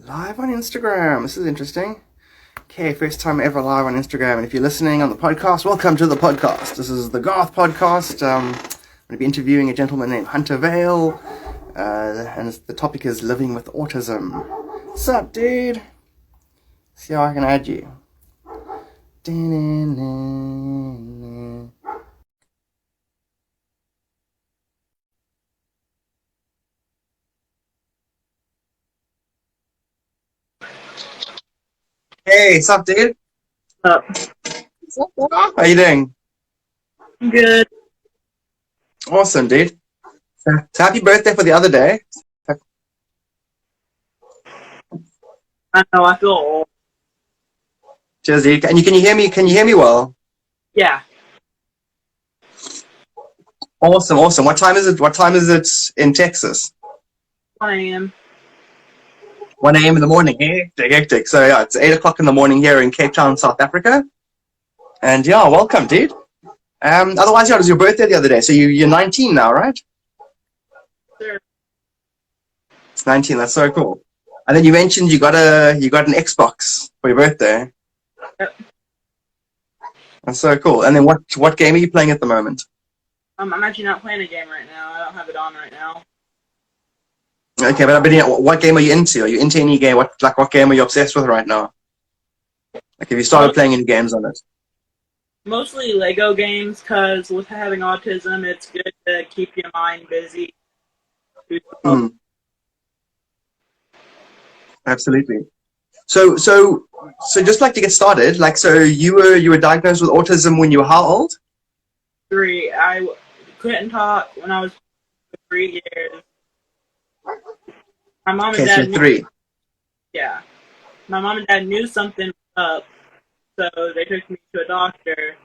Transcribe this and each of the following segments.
Live on Instagram. This is interesting. Okay, first time ever live on Instagram. And if you're listening on the podcast, welcome to the podcast. This is the Garth podcast. I'm going to be interviewing a gentleman named Vail. And the topic is living with autism. What's up, dude? See how I can add you. Hey, what's up, dude? Up. How you doing? Good. Awesome, dude. So happy birthday for the other day. I know. I feel old. Cheers, dude. Can you hear me? Can you hear me well? Yeah. Awesome. What time is it? What time is it in Texas? 1 a.m. 1 a.m. in the morning. Hectic. So yeah, it's 8 o'clock in the morning here in Cape Town, South Africa. And yeah, welcome, dude. Otherwise, yeah, it was your birthday the other day. So you're 19 now, right? Sure. It's 19. That's so cool. And then you mentioned you got an Xbox for your birthday. Yep. That's so cool. And then what game are you playing at the moment? I'm actually not playing a game right now. I don't have it on right now. Okay, but what game are you into? Are you into any game? What game are you obsessed with right now? Like, have you started playing any games on it? Mostly Lego games, because with having autism, it's good to keep your mind busy. Absolutely. So just like to get started, so you were diagnosed with autism when you were how old? 3. I couldn't talk when I was 3 years. My mom and dad so 3. Yeah. My mom and dad knew something was up, so they took me to a doctor.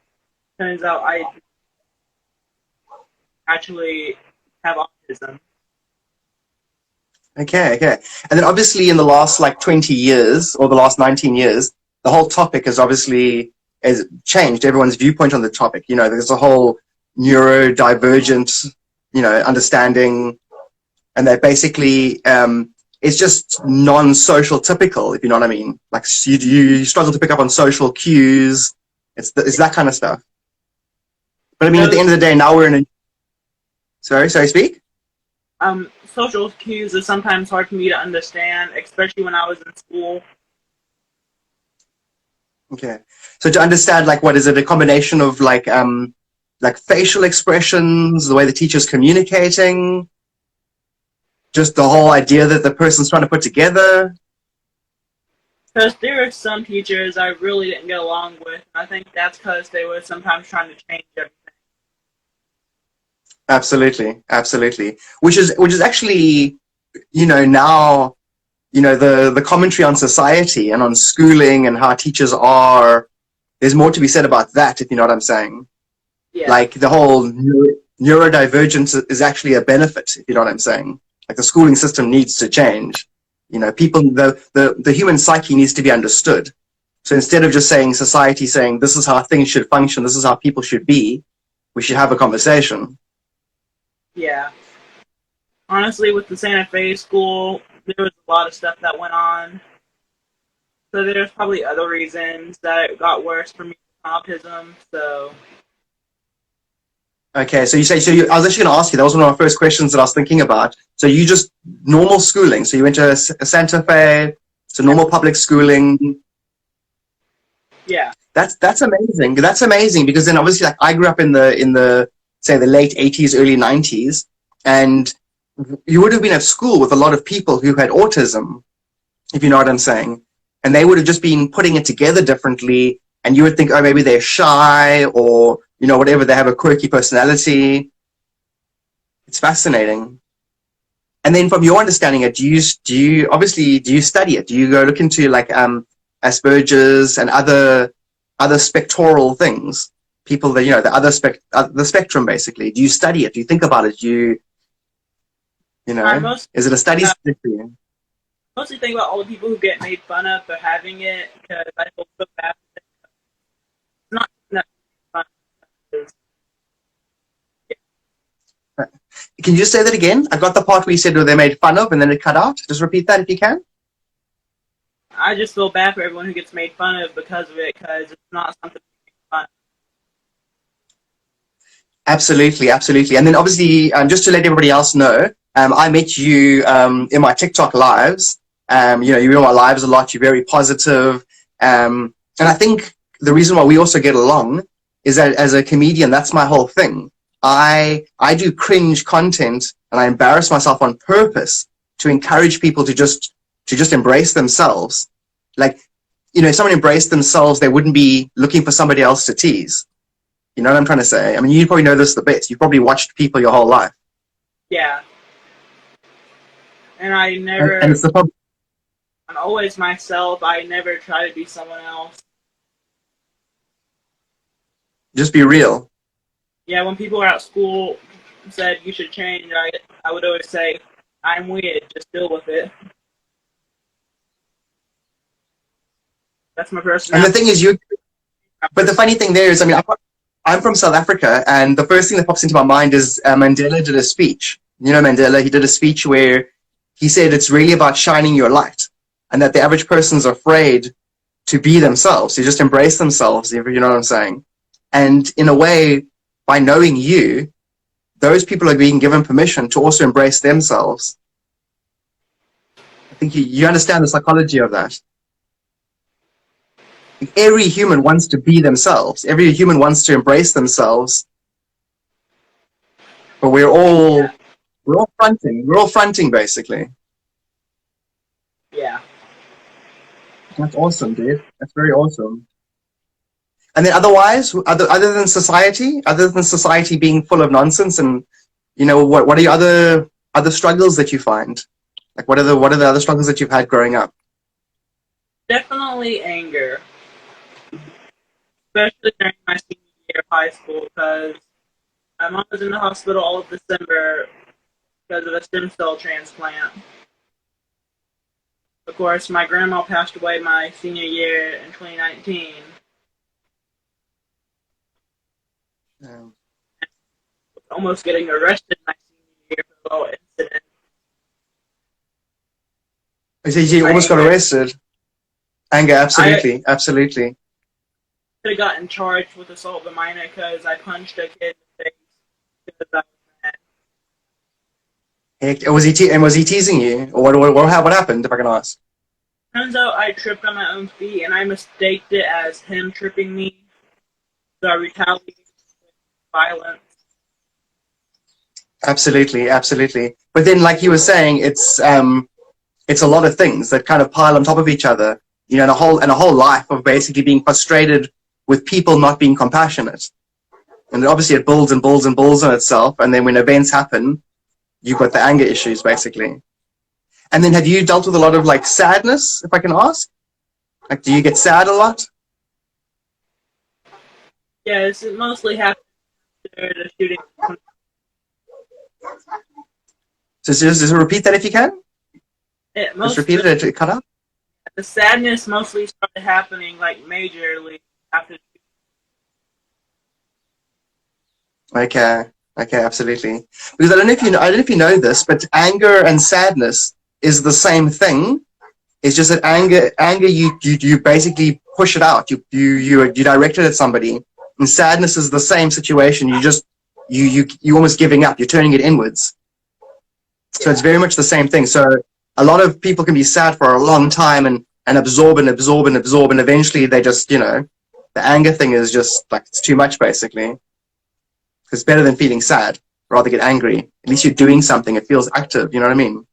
Turns out I actually have autism. Okay. And then obviously in the last 20 years or the last 19 years, the whole topic has changed everyone's viewpoint on the topic. You know, there's a whole neurodivergent, understanding, and that basically it's just non-social typical, if you know what I mean. Like you struggle to pick up on social cues. It's that kind of stuff. But I mean, at the end of the day, now we're in a... Sorry, speak? Social cues is sometimes hard for me to understand, especially when I was in school. Okay. So to understand, what is it? A combination of facial expressions, the way the teacher's communicating, just the whole idea that the person's trying to put together? Because there are some teachers I really didn't get along with. I think that's because they were sometimes trying to change everything. Absolutely. Which is actually, now, the commentary on society and on schooling and how teachers are, there's more to be said about that, if you know what I'm saying. Yeah. Like the whole neurodivergence is actually a benefit, if you know what I'm saying. Like the schooling system needs to change. People, the human psyche needs to be understood. So instead of just society saying, this is how things should function, this is how people should be, we should have a conversation. Yeah. Honestly, with the Santa Fe school, there was a lot of stuff that went on. So there's probably other reasons that it got worse for me with autism, so... Okay, so I was actually going to ask you, that was one of my first questions that I was thinking about. So you just normal schooling. So you went to a Santa Fe, so normal public schooling. Yeah. That's amazing. That's amazing because then obviously I grew up in the say the late 80s, early 90s, and you would have been at school with a lot of people who had autism, if you know what I'm saying. And they would have just been putting it together differently, and you would think, oh, maybe they're shy or whatever, they have a quirky personality. It's fascinating. And then from your understanding, do you study it? Do you go look into Asperger's and other spectral things? People that, the spectrum basically. Do you study it? Do you think about it? Is it a study subject for you? I mostly think about all the people who get made fun of for having it, because I feel so bad. It's not that fun. Can you just say that again? I got the part where you said they made fun of and then it cut out. Just repeat that if you can. I just feel bad for everyone who gets made fun of because of it, because it's not something to make fun of. Absolutely, absolutely. And then obviously, just to let everybody else know, I met you in my TikTok lives. You're in my lives a lot. You're very positive. And I think the reason why we also get along is that as a comedian, that's my whole thing. I do cringe content and I embarrass myself on purpose to encourage people to just embrace themselves. Like, if someone embraced themselves, they wouldn't be looking for somebody else to tease. You know what I'm trying to say? I mean, you probably know this the best. You've probably watched people your whole life. Yeah. And And it's the problem. I'm always myself. I never try to be someone else. Just be real. Yeah, when people at school said you should change, I would always say, I'm weird, just deal with it. That's my personality. And the thing is, but the funny thing there is, I mean, I'm from South Africa, and the first thing that pops into my mind is Mandela did a speech. You know Mandela, he did a speech where he said it's really about shining your light, and that the average person's afraid to be themselves, to just embrace themselves, you know what I'm saying? And in a way, by knowing you, those people are being given permission to also embrace themselves. I think you understand the psychology of that. Every human wants to be themselves. Every human wants to embrace themselves. But we're all fronting. We're all fronting, basically. Yeah. That's awesome, dude. That's very awesome. And then otherwise, other than society being full of nonsense, and what are your other struggles that you find? Like what are the other struggles that you've had growing up? Definitely anger. Especially during my senior year of high school, because my mom was in the hospital all of December because of a stem cell transplant. Of course, my grandma passed away my senior year in 2019. Almost getting arrested my senior year for a little incident. You almost got arrested. Anger, absolutely, absolutely. Could have gotten charged with assault of a minor because I punched a kid in the face because I was mad. Heck, was he teasing you, or what happened? If I can ask. Turns out I tripped on my own feet, and I mistaked it as him tripping me, so I retaliated with violence. Absolutely, absolutely. But then, like you were saying, it's a lot of things that kind of pile on top of each other. And a whole life of basically being frustrated with people not being compassionate. And obviously it builds and builds and builds on itself. And then when events happen, you've got the anger issues, basically. And then have you dealt with a lot of, like, sadness, if I can ask? Like, do you get sad a lot? Yes, it mostly happened after the shooting. So just repeat that if you can. Just repeat it, it cut out. The sadness mostly started happening, like, majorly after. Okay, absolutely. Because I don't know if you know this, but anger and sadness is the same thing. It's just that anger you basically push it out. You direct it at somebody. And sadness is the same situation. You almost giving up. You're turning it inwards. So it's very much the same thing. So a lot of people can be sad for a long time and absorb, and eventually they just, the anger thing is just like, it's too much, basically. It's better than feeling sad. Rather get angry. At least you're doing something. It feels active. You know what I mean?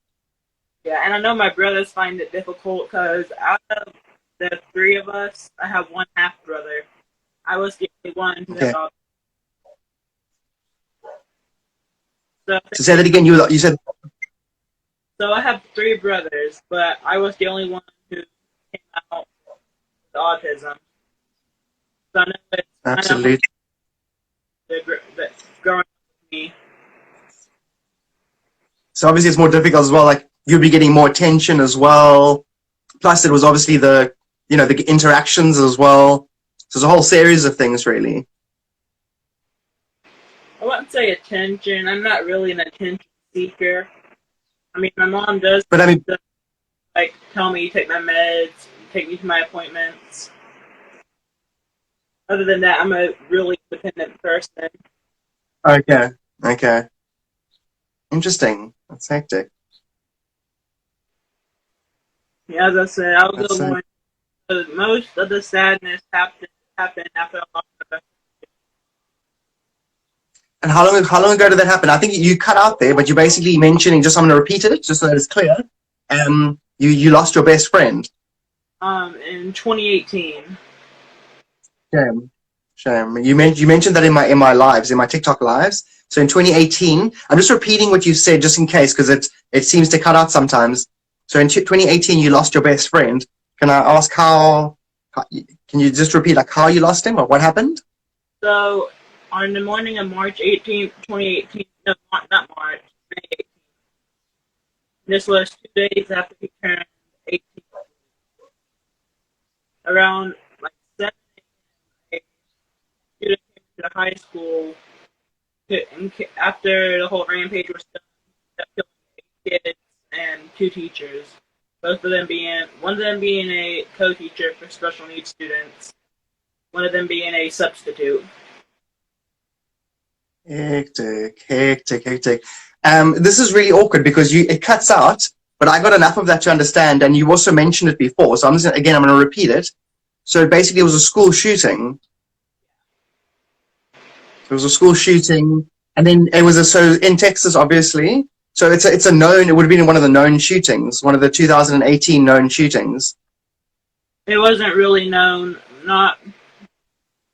Yeah, and I know my brothers find it difficult because out of the three of us, I have one half brother. I was the only one who had autism. So say that again. You said. So I have three brothers, but I was the only one who came out with autism. So I know it's Absolutely. that's growing up with me. So obviously it's more difficult as well. Like, you'll be getting more attention as well. Plus, it was obviously the interactions as well. So there's a whole series of things, really. I wouldn't say attention. I'm not really an attention seeker. I mean, my mom does, but I mean, like, tell me to take my meds, take me to my appointments. Other than that, I'm a really independent person. Okay. Okay. Interesting. That's hectic. Yeah, as I said, I'll That's go so. more. Most of the sadness happened after I lost my best. And how long ago did that happen? I think you cut out there, but you're basically mentioning, just I'm going to repeat it just so that it's clear. You lost your best friend. In 2018. Shame. Shame. You mentioned that in my lives, in my TikTok lives. So in 2018, I'm just repeating what you said just in case because it seems to cut out sometimes. So in 2018, you lost your best friend. Can I ask how can you just repeat like how you lost him or what happened? So, on the morning of March 18th, 2018, no, not March, May 18th. This was 2 days after he turned 18. Around like 7 a.m., a student came to the high school after the whole rampage was done, killing 8 kids and 2 teachers. One of them being a co-teacher for special needs students, one of them being a substitute. Hectic, hectic, hectic. This is really awkward because it cuts out, but I got enough of that to understand, and you also mentioned it before, so I'm going to repeat it. So basically, it was a school shooting. It was a school shooting, and then so in Texas, obviously. So it's a known. It would have been one of the known shootings, one of the 2018 known shootings. It wasn't really known. Not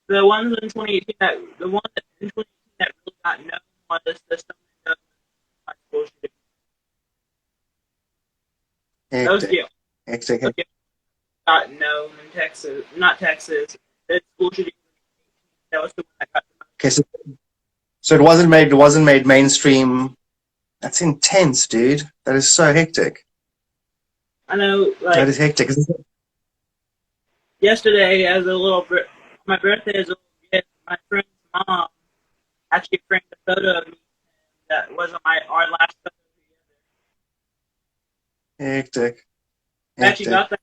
the ones in 2018. The one in 2018 that really got known was the Stone high school shooting. Hectic, Those got known in Texas, not Texas. The school shooting that was the one that got known. Okay, so it wasn't made mainstream. That's intense, dude. That is so hectic. I know, like that is hectic. Yesterday, my birthday as a little gift, my friend's mom actually framed a photo of me that was our last photo together. Hectic. I actually got that.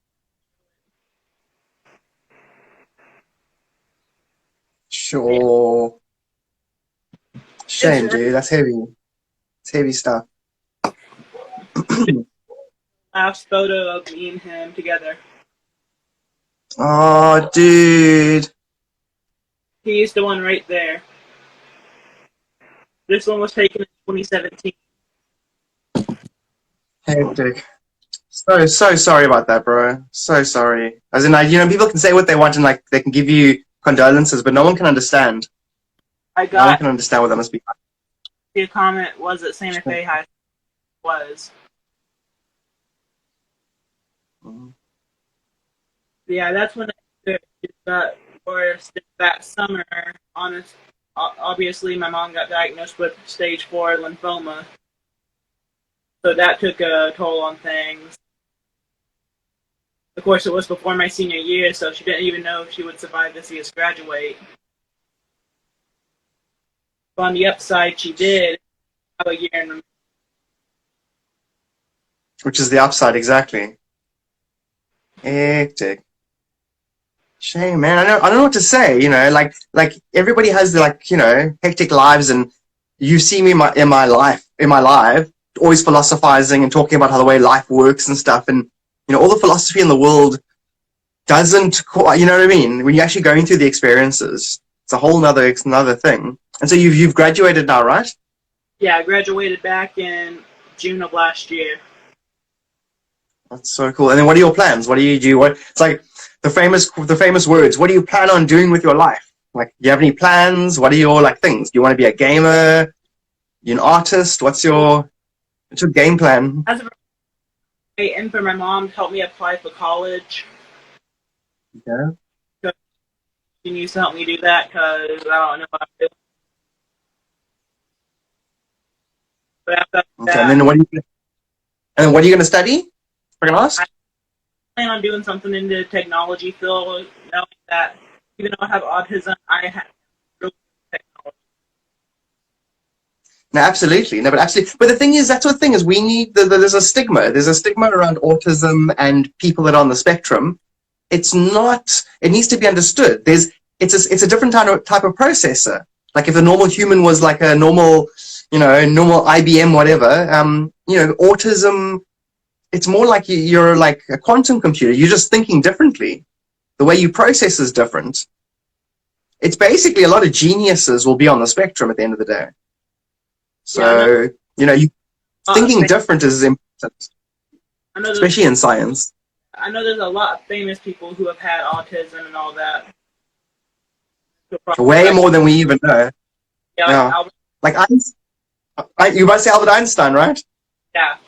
Sure. Shame, dude. That's heavy. It's heavy stuff. Last photo of me and him together. Oh, dude. He's the one right there. This one was taken in 2017. Hectic. So sorry about that, bro. So sorry. As in, people can say what they want and like they can give you condolences, but no one can understand. No one can understand what that must be like. The comment was that Santa Fe High School was. Mm-hmm. Yeah, that's when it got worse. That summer, obviously, my mom got diagnosed with stage 4 lymphoma. So that took a toll on things. Of course, it was before my senior year, so she didn't even know if she would survive to see us graduate. But on the upside, she did have a year in. Which is the upside, exactly. Hectic. Shame, man. I don't know what to say. Like everybody has hectic lives, and you see me in my life, always philosophizing and talking about how the way life works and stuff, and all the philosophy in the world doesn't, you know what I mean? When you're actually going through the experiences, it's a whole another thing. And so you've graduated now, right? Yeah, I graduated back in June of last year. That's so cool. And then what are your plans? What do you do? It's like the famous words. What do you plan on doing with your life? Like, do you have any plans? What are your things? Do you want to be a gamer? You an artist? What's your game plan? As of waiting for my mom to help me apply for college. Yeah. So she needs to help me do that because I don't know what I'm doing. But after that, and then what are you going to study? If I can ask. I plan on doing something in the technology field, knowing that even though I have autism, I have really technology. No, absolutely. No, but absolutely. But the thing is, we need, there's a stigma. There's a stigma around autism and people that are on the spectrum. it's not, it needs to be understood. It's a different type of processor. Like if a normal human was like a normal, normal IBM, whatever, autism, it's more like you're like a quantum computer. You're just thinking differently. The way you process is different. It's basically a lot of geniuses will be on the spectrum at the end of the day. So, thinking different is important, especially in science. I know there's a lot of famous people who have had autism and all that. Way more than we even know. Yeah, like you might say Albert Einstein, right? Yeah.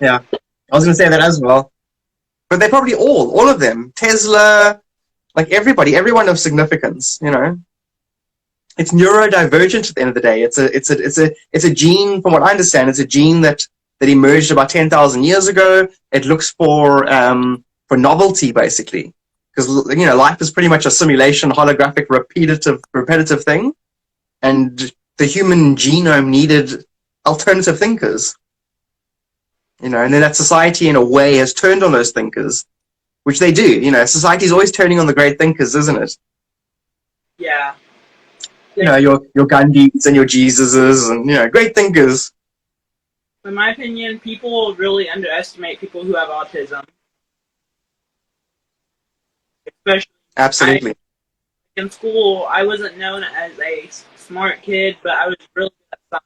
Yeah, I was going to say that as well. But they're probably all of them. Tesla, like everyone of significance, It's neurodivergent at the end of the day. It's a gene, from what I understand, it's a gene that emerged about 10,000 years ago. It looks for novelty, basically. Because, life is pretty much a simulation, holographic, repetitive thing. And the human genome needed alternative thinkers. And then that society, in a way, has turned on those thinkers, which they do. Society is always turning on the great thinkers, isn't it? Yeah. Your Gandhis and your Jesuses and, great thinkers. In my opinion, people really underestimate people who have autism. Especially Absolutely. In school, I wasn't known as a smart kid, but I was really good at science.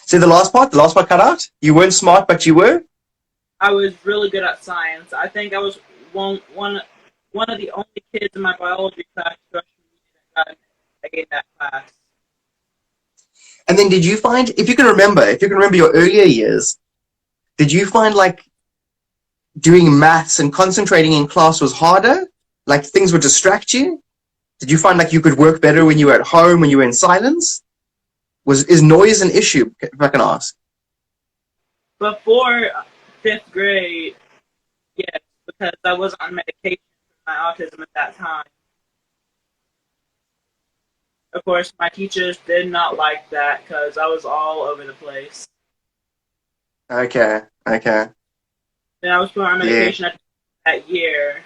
See the last part cut out? You weren't smart, but you were? I was really good at science. I think I was one of the only kids in my biology class who got an A in that class. And then did you find, if you can remember your earlier years, did you find like doing maths and concentrating in class was harder? Like things would distract you? Did you find like you could work better when you were at home, when you were in silence? Is noise an issue, if I can ask? Before 5th grade, yes, because I wasn't on medication for my autism at that time. Of course, my teachers did not like that because I was all over the place. Okay. Then I was put on medication that year,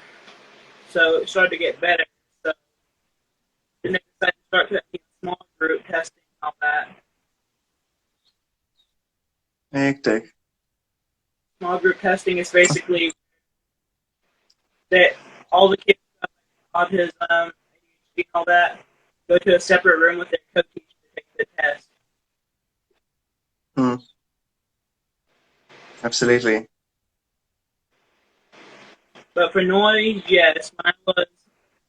so it started to get better. So then they decided to start taking small group testing and all that. Hectic. Small group testing is basically that all the kids who have autism, ADHD, and all that go to a separate room with their co-teacher to take the test. Absolutely. But for noise, yes, when I was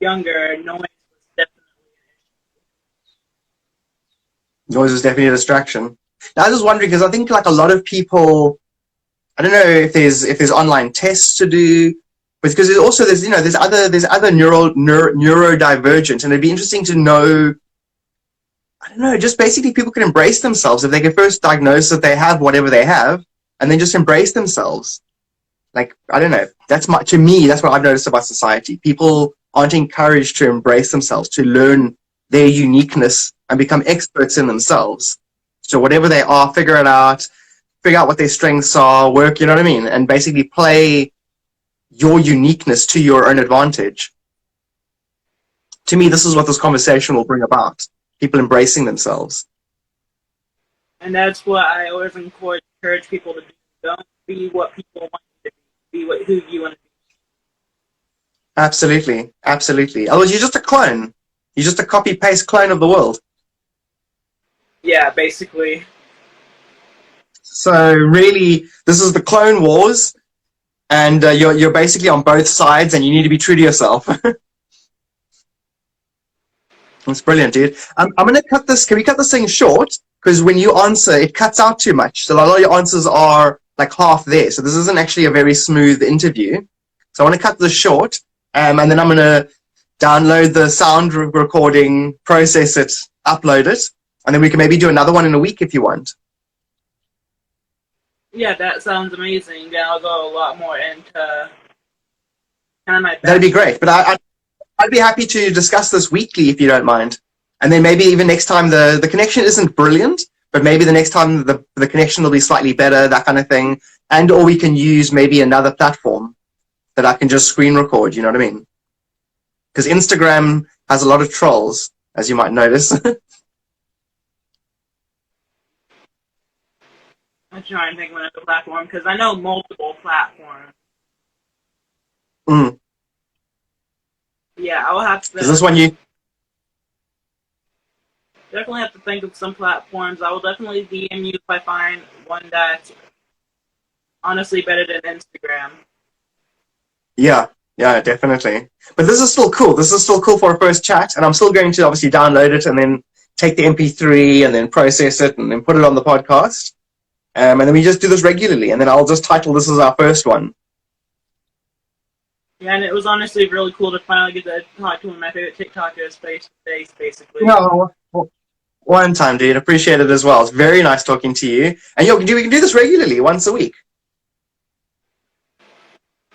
younger, noise was definitely an issue. Noise was definitely a distraction. Now, I was just wondering, because I think like a lot of people, I don't know if there's online tests to do, but because there's other neurodivergent, and it'd be interesting to know, I don't know, just basically people can embrace themselves if they can first diagnose that they have whatever they have, and then just embrace themselves. Like, I don't know, to me, that's what I've noticed about society. People aren't encouraged to embrace themselves, to learn their uniqueness and become experts in themselves. So whatever they are, figure out what their strengths are, work, you know what I mean? And basically play your uniqueness to your own advantage. To me, this is what this conversation will bring about. People embracing themselves. And that's what I always encourage people to do. Don't be what people want you to be. Be who you want to be. Absolutely. Otherwise, you're just a clone. You're just a copy-paste clone of the world. Yeah, basically. So really, this is the Clone Wars, and you're basically on both sides, and you need to be true to yourself. That's brilliant, dude. I'm going to cut this. Can we cut this thing short? Because when you answer, it cuts out too much. So a lot of your answers are like half there. So this isn't actually a very smooth interview. So I want to cut this short, and then I'm going to download the sound recording, process it, upload it, and then we can maybe do another one in a week if you want. Yeah, that sounds amazing. Then I'll go a lot more into kind of my. That'd be great. But I'd be happy to discuss this weekly if you don't mind. And then maybe even next time the connection isn't brilliant, but maybe the next time the connection will be slightly better, that kind of thing. And or we can use maybe another platform. that I can just screen record. You know what I mean? Because Instagram has a lot of trolls, as you might notice. I'm trying to think of another platform because I know multiple platforms. Mm. Yeah, I will have Is this to one you? definitely have to think of some platforms. I will definitely DM you if I find one that's honestly better than Instagram. Yeah, yeah, definitely. But this is still cool. This is still cool for a first chat, and I'm still going to obviously download it and then take the MP3 and then process it and then put it on the podcast. And then we just do this regularly, and then I'll just title this as our first one. Yeah, and it was honestly really cool to finally get to talk to one of my favorite TikTokers face to face, basically. No, one time, dude. Appreciate it as well. It's very nice talking to you. And we can do this regularly, once a week.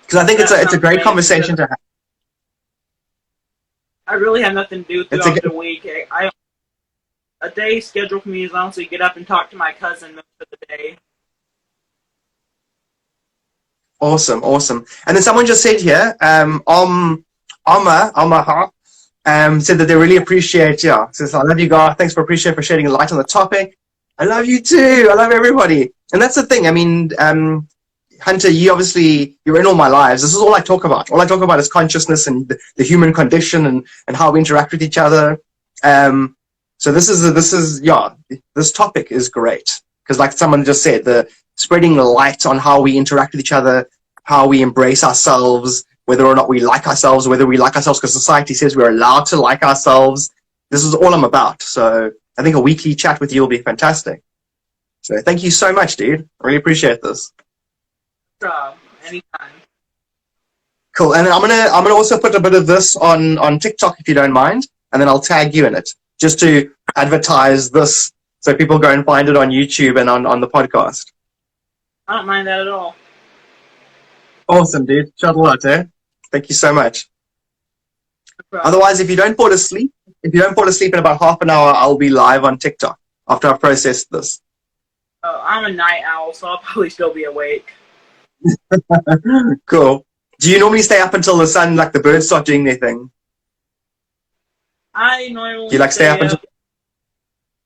Because I think That it's a sounds great amazing, conversation to have. I really have nothing to do It's a throughout the week. A day scheduled for me is honestly get up and talk to my cousin most of the day. awesome, awesome. And then someone just said here, Amma, said that they really appreciate, yeah, says, I love you, Garth. Thanks for shedding a light on the topic. I love you too. I love everybody. And that's the thing. I mean, Hunter, you're in all my lives. This is all I talk about. All I talk about is consciousness and the human condition and how we interact with each other. So this topic is great. Because like someone just said, the spreading the light on how we interact with each other, how we embrace ourselves, whether or not we like ourselves, whether we like ourselves because society says we're allowed to like ourselves. This is all I'm about. So I think a weekly chat with you will be fantastic. So thank you so much, dude. I really appreciate this. Anytime. Cool. And I'm gonna also put a bit of this on TikTok if you don't mind, and then I'll tag you in it just to advertise this so people go and find it on YouTube and on the podcast. I don't mind that at all. Awesome, dude. Shout out, eh? Thank you so much. No Otherwise, if you don't fall asleep in about half an hour, I'll be live on TikTok after I've processed this. I'm a night owl, so I'll probably still be awake. Cool. Do you normally stay up until the sun, like the birds start doing their thing? I normally Do you like stay up until?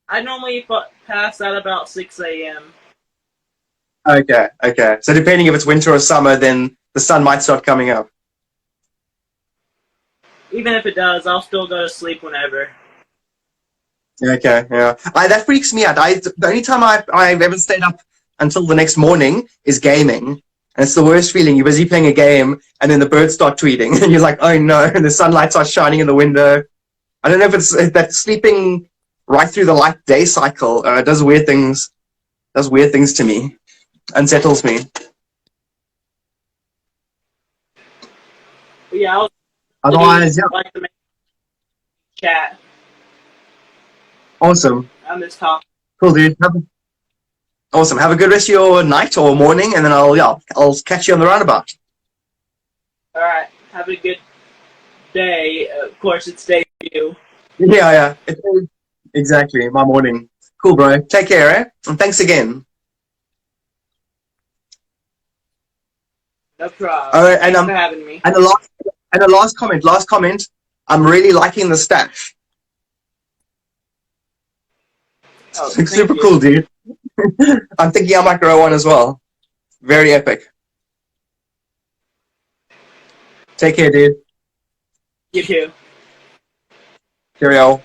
I normally pass at about 6 a.m. Okay. So depending if it's winter or summer, then the sun might start coming up. Even if it does, I'll still go to sleep whenever. Okay, yeah. That freaks me out. The only time I've ever stayed up until the next morning is gaming. And it's the worst feeling. You're busy playing a game, and then the birds start tweeting, and you're like, oh no, and the sunlight starts shining in the window. I don't know if that sleeping right through the light day cycle does weird things to me, unsettles me. But yeah, Otherwise, yeah. Like to make chat Awesome. on this topic. Cool, dude. Awesome. Have a good rest of your night or morning, and then I'll catch you on the roundabout. All right. Have a good day. Of course, it's debut. Yeah. Exactly. My morning. Cool, bro. Take care, eh? And thanks again. No problem. All right, Thanks for having me. And the last comment. I'm really liking the stash. Oh, Super cool, dude. I'm thinking I might grow one as well. Very epic. Take care, dude. You too. Cheerio.